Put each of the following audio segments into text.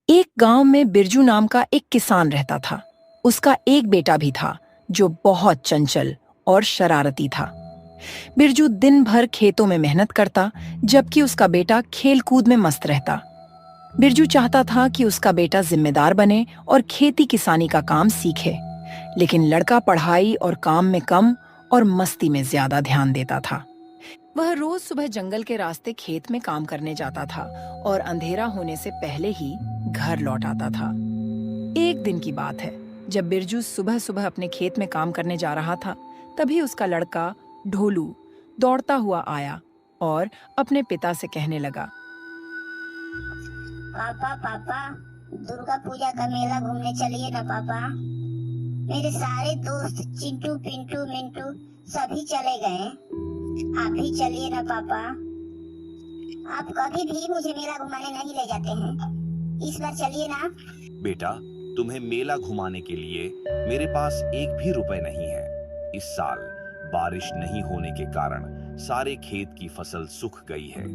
एक गांव में बिरजू नाम का एक किसान रहता था। उसका एक बेटा भी था जो बहुत चंचल और शरारती था। बिरजू दिन भर खेतों में मेहनत करता, जबकि उसका बेटा खेल कूद में मस्त रहता। बिरजू चाहता था कि उसका बेटा जिम्मेदार बने और खेती किसानी का काम सीखे, लेकिन लड़का पढ़ाई और काम में कम और मस्ती में ज्यादा ध्यान देता था। वह रोज सुबह जंगल के रास्ते खेत में काम करने जाता था और अंधेरा होने से पहले ही घर लौट आता था। एक दिन की बात है, जब बिरजू सुबह सुबह अपने खेत में काम करने जा रहा था, तभी उसका लड़का ढोलू दौड़ता हुआ आया और अपने पिता से कहने लगा, पापा पापा, दुर्गा पूजा का मेला घूमने चलिए ना पापा। मेरे सारे दोस्त चिंटू पिंटू मिंटू सभी चले गए, आप भी चलिए ना पापा। आप कभी भी मुझे मेला घुमाने नहीं ले जाते हैं, इस बार चलिए ना। बेटा, तुम्हें मेला घुमाने के लिए मेरे पास एक भी रुपए नहीं है। इस साल बारिश नहीं होने के कारण सारे खेत की फसल सूख गई है।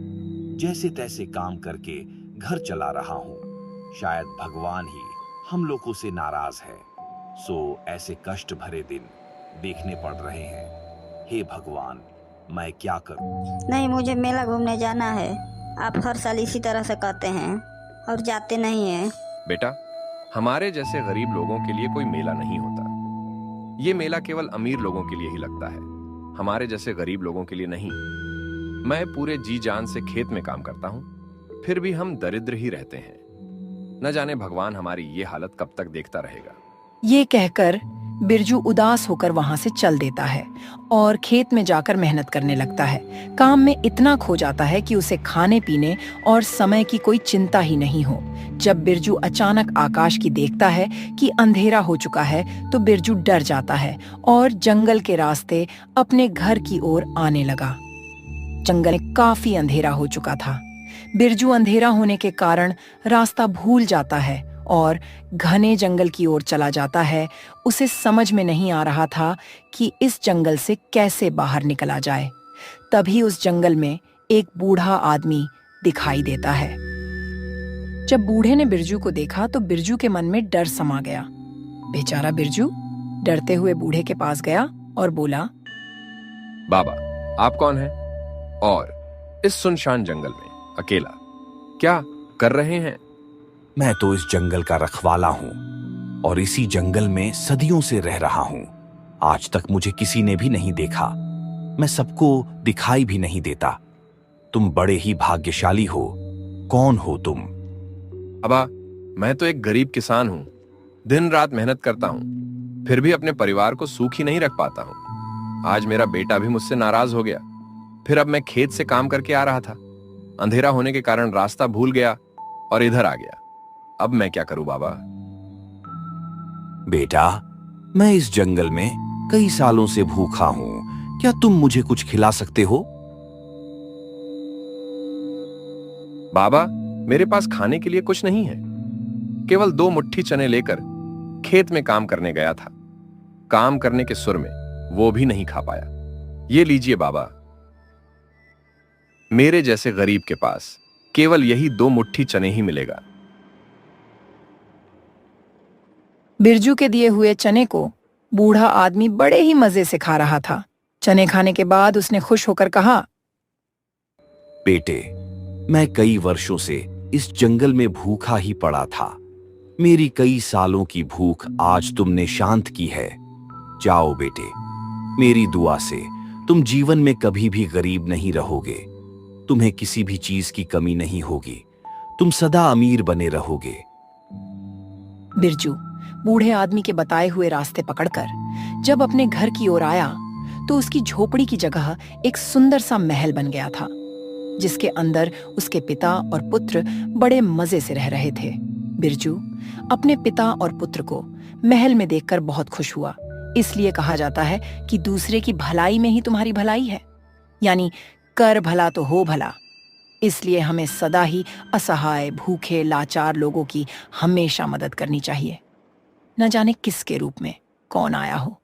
जैसे तैसे काम करके घर चला रहा हूँ। शायद भगवान ही हम लोगों से नाराज है, सो ऐसे कष्ट भरे दिन देखने पड़ रहे हैं। हे भगवान, मैं क्या करूं? नहीं, मुझे मेला घूमने जाना है। आप हर साल इसी तरह से कहते हैं और जाते नहीं हैं। बेटा, हमारे जैसे गरीब लोगों के लिए कोई मेला नहीं होता। ये मेला केवल अमीर लोगों के लिए ही लगता है, हमारे जैसे गरीब लोगों के लिए नहीं। मैं पूरे जी जान से खेत में काम करता हूँ, फिर भी हम दरिद्र ही रहते हैं। न जाने भगवान हमारी ये हालत कब तक देखता रहेगा। ये कहकर बिरजू उदास होकर वहां से चल देता है और खेत में जाकर मेहनत करने लगता है। काम में इतना खो जाता है कि उसे खाने पीने और समय की कोई चिंता ही नहीं हो। जब बिरजू अचानक आकाश की देखता है कि अंधेरा हो चुका है, तो बिरजू डर जाता है और जंगल के रास्ते अपने घर की ओर आने लगा। जंगल में काफी अंधेरा हो चुका था। बिरजू अंधेरा होने के कारण रास्ता भूल जाता है और घने जंगल की ओर चला जाता है। उसे समझ में नहीं आ रहा था कि इस जंगल से कैसे बाहर निकला जाए। तभी उस जंगल में एक बूढ़ा आदमी दिखाई देता है। जब बूढ़े ने बिरजू को देखा तो बिरजू के मन में डर समा गया। बेचारा बिरजू डरते हुए बूढ़े के पास गया और बोला, बाबा, आप कौन हैं? और इस सुनसान जंगल में अकेला क्या कर रहे हैं? मैं तो इस जंगल का रखवाला हूँ और इसी जंगल में सदियों से रह रहा हूँ। आज तक मुझे किसी ने भी नहीं देखा। मैं सबको दिखाई भी नहीं देता। तुम बड़े ही भाग्यशाली हो। कौन हो तुम? बाबा, मैं तो एक गरीब किसान हूँ। दिन रात मेहनत करता हूँ, फिर भी अपने परिवार को सुखी नहीं रख पाता हूँ। आज मेरा बेटा भी मुझसे नाराज हो गया। फिर अब मैं खेत से काम करके आ रहा था, अंधेरा होने के कारण रास्ता भूल गया और इधर आ गया। अब मैं क्या करूं बाबा? बेटा, मैं इस जंगल में कई सालों से भूखा हूँ। क्या तुम मुझे कुछ खिला सकते हो? बाबा, मेरे पास खाने के लिए कुछ नहीं है। केवल 2 मुट्ठी चने लेकर खेत में काम करने गया था। काम करने के सुर में वो भी नहीं खा पाया। ये लीजिए बाबा। मेरे जैसे गरीब के पास केवल यही 2 मुट्ठी चने ही मिलेगा। बिरजू के दिए हुए चने को बूढ़ा आदमी बड़े ही मजे से खा रहा था। चने खाने के बाद उसने खुश होकर कहा, बेटे, मैं कई वर्षों से इस जंगल में भूखा ही पड़ा था। मेरी कई सालों की भूख आज तुमने शांत की है। जाओ बेटे, मेरी दुआ से तुम जीवन में कभी भी गरीब नहीं रहोगे। तुम्हें किसी भी चीज की कमी नहीं होगी। तुम सदा अमीर बने रहोगे। बिरजू बूढ़े आदमी के बताए हुए रास्ते पकड़कर जब अपने घर की ओर आया, तो उसकी झोपड़ी की जगह एक सुंदर सा महल बन गया था, जिसके अंदर उसके पिता और पुत्र बड़े मजे से रह रहे थे। बिरजू अपने पिता और पुत्र को महल में देखकर बहुत खुश हुआ। इसलिए कहा जाता है कि दूसरे की भलाई में ही तुम्हारी भलाई है, यानी कर भला तो हो भला। इसलिए हमें सदा ही असहाय, भूखे, लाचार लोगों की हमेशा मदद करनी चाहिए। न जाने किसके रूप में कौन आया हो।